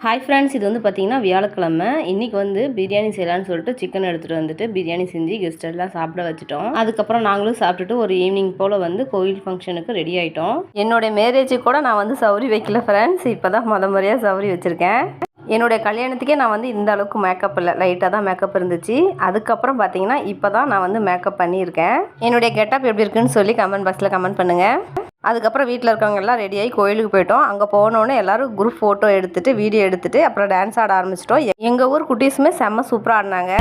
Hi friends, இது வந்து பார்த்தீங்கன்னா வியாழக்கிழமை. இன்றைக்கி வந்து பிரியாணி செய்யலான்னு சொல்லிட்டு சிக்கன் எடுத்துகிட்டு வந்துட்டு பிரியாணி செஞ்சு கெஸ்ட் எல்லாம் சாப்பிட வச்சுட்டோம். அதுக்கப்புறம் நாங்களும் சாப்பிட்டுட்டு ஒரு ஈவினிங் போல் வந்து கோயில் ஃபங்க்ஷனுக்கு ரெடி ஆகிட்டோம். என்னுடைய மேரேஜுக்கு கூட நான் வந்து சௌரி வைக்கல ஃப்ரெண்ட்ஸ், இப்போ தான் முறையாக சௌரி வச்சுருக்கேன். என்னுடைய கல்யாணத்துக்கே நான் வந்து இந்த அளவுக்கு மேக்கப் இல்லை, லைட்டாக தான் மேக்கப் இருந்துச்சு. அதுக்கப்புறம் பார்த்தீங்கன்னா இப்போ தான் நான் வந்து மேக்கப் பண்ணியிருக்கேன். என்னுடைய கெட்டப் எப்படி இருக்குன்னு சொல்லி கமெண்ட் பாக்ஸில் கமெண்ட் பண்ணுங்கள். அதுக்கப்புறம் வீட்டில் இருக்கவங்க எல்லாம் ரெடியாகி கோயிலுக்கு போயிட்டோம். அங்கே போனோன்னே எல்லோரும் குரூப் ஃபோட்டோ எடுத்துகிட்டு வீடியோ எடுத்துகிட்டு அப்புறம் டான்ஸ் ஆட ஆரம்பிச்சிட்டோம். எங்கள் ஊர் குட்டீஸுமே செம்ம சூப்பராக ஆடினாங்க.